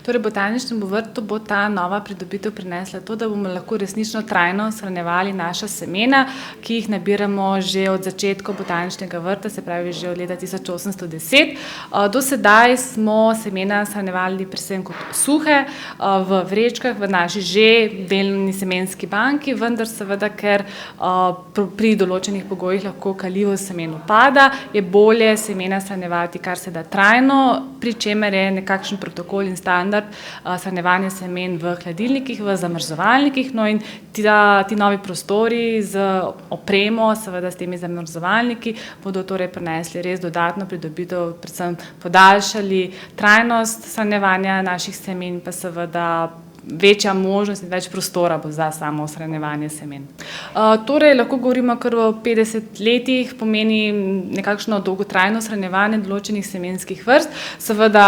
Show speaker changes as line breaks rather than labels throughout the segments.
Torej, botaničnemu vrtu bo ta nova pridobitev prinesla to, da bomo lahko resnično trajno shranjevali naša semena, ki jih nabiramo že od začetka botaničnega vrta, se pravi že od leta 1810. Do sedaj smo semena shranjevali predvsem kot suhe, v vrečkah, v naši že delni semenski banki, vendar seveda, ker pri določenih pogojih lahko kalivost semen upada, je bolje semena shranjevati kar se da trajno, pri čemer je nekakšen protokol in standard shranjevanja semen v hladilnikih, v zamrzovalnikih. No, in ti novi prostori z opremo, seveda s temi zamrzovalniki, bodo torej prinesli res dodatno pridobitev, predvsem podaljšali trajnost shranjevanja naših semen, pa seveda večja možnost in več prostora bo za samo shranjevanje semen. Torej, lahko govorimo kar o 50 letih, pomeni nekakšno dolgotrajno shranjevanje določenih semenskih vrst. Seveda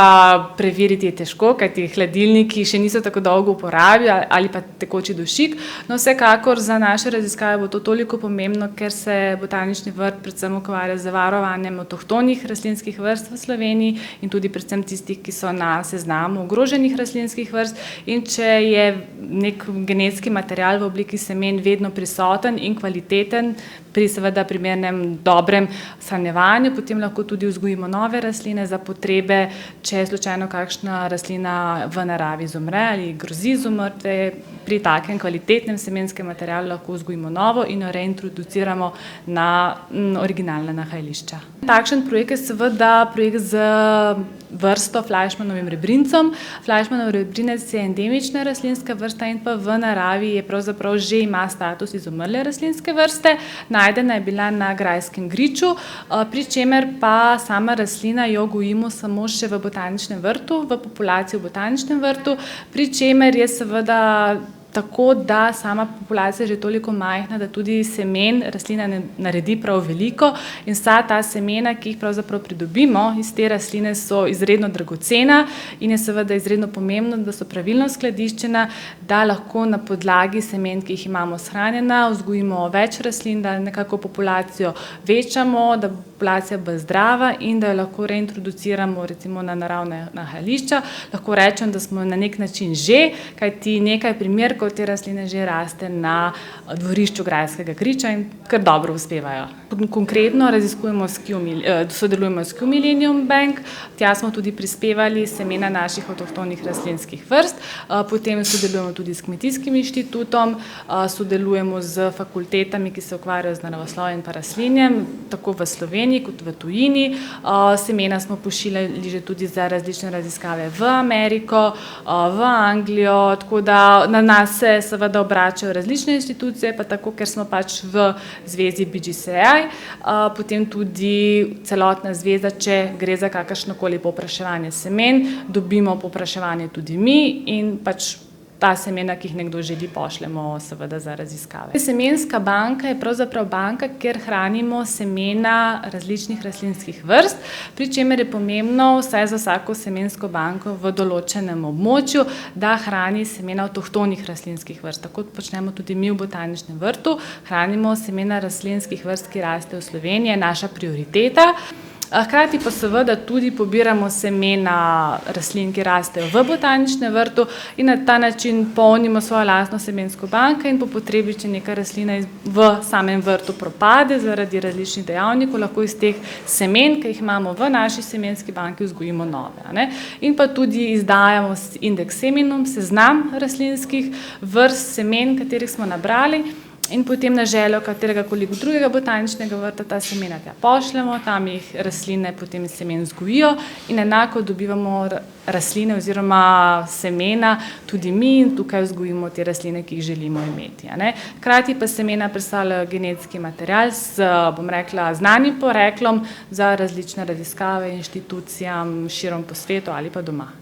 preveriti je težko, kajti hladilniki še niso tako dolgo v uporabi ali pa tekoči dušik. No, vsekakor za naše raziskave bo to toliko pomembno, ker se botanični vrt predvsem ukvarja z varovanjem avtohtonih rastlinskih vrst v Sloveniji in tudi predvsem tistih, ki so na seznamu ogroženih rastlinskih vrst. In če je nek genetski material v obliki semen vedno prisoten in kvaliteten pri seveda primernem dobrem shranjevanju, potem lahko tudi vzgojimo nove rastline za potrebe, če slučajno kakšna rastlina v naravi izumre ali grozi izumrtve. Pri takem kvalitetnem semenskem materialu lahko vzgojimo novo in jo reintroduciramo na originalna nahajališča. Takšen projekt je seveda projekt z vrsto Fleischmannovim rebrincem. Fleischmannov rebrinec je endemična rastlinska vrsta in pa v naravi je pravzaprav že ima status izumrle rastlinske vrste. Najdena je bila na Grajskem griču, pri čemer pa sama rastlina jo gojimo samo še v botaničnem vrtu, v populaciji v botaničnem vrtu, pri čemer je seveda tako, da sama populacija je že toliko majhna, da tudi semen rastlina ne naredi prav veliko in vsa ta semena, ki jih pravzaprav pridobimo iz te rastline, so izredno dragocena in je seveda izredno pomembno, da so pravilno skladiščena, da lahko na podlagi semen, ki jih imamo shranjena, vzgojimo več rastlin, da nekako populacijo večamo, da populacija bo zdrava in da jo lahko reintroduciramo recimo na naravna nahajališča. Lahko rečem, da smo na nek način že, kajti nekaj primerkov te rastline že raste na dvorišču Grajskega griča in kar dobro uspevajo. Konkretno sodelujemo s Kew Millennium Bank, tja smo tudi prispevali semena naših avtohtonih rastlinskih vrst, potem sodelujemo tudi s Kmetijskim inštitutom, sodelujemo z fakultetami, ki se ukvarjajo z naravoslovjem in pa rastlinjem, tako v Sloveniji kot v tujini. Semena smo pošiljali že tudi za različne raziskave v Ameriko, v Anglijo, tako da na nas se seveda obračajo različne institucije, pa tako, ker smo pač v zvezi BGCI, potem tudi celotna zveza, če gre za kakršnokoli povpraševanje semen, dobimo povpraševanje tudi mi in pač ta semena, ki jih nekdo želi, pošljemo seveda za raziskave. Semenska banka je pravzaprav banka, kjer hranimo semena različnih rastlinskih vrst, pri čemer je pomembno vsaj za vsako semensko banko v določenem območju, da hrani semena avtohtonih rastlinskih vrst. Tako počnemo tudi mi v botaničnem vrtu, hranimo semena rastlinskih vrst, ki rastejo v Sloveniji, je naša prioriteta. Hkrati pa seveda tudi pobiramo semena rastlin, ki rastejo v botaničnem vrtu in na ta način polnimo svojo lastno semensko banko in po potrebi, če neka rastlina v samem vrtu propade zaradi različnih dejavnikov, lahko iz teh semen, ki jih imamo v naši semenski banki, vzgojimo nove. In pa tudi izdajamo indeks seminum, seznam rastlinskih vrst semen, katerih smo nabrali. In potem na željo kateregakoli drugega botaničnega vrta ta semena tja pošljemo, tam jih rastline potem iz semen vzgojijo in enako dobivamo rastline oziroma semena tudi mi in tukaj vzgojimo te rastline, ki jih želimo imeti. Hkrati pa semena predstavljajo genetski material z, bom rekla, znanim poreklom za različne raziskave inštitucijam širom po svetu ali pa doma.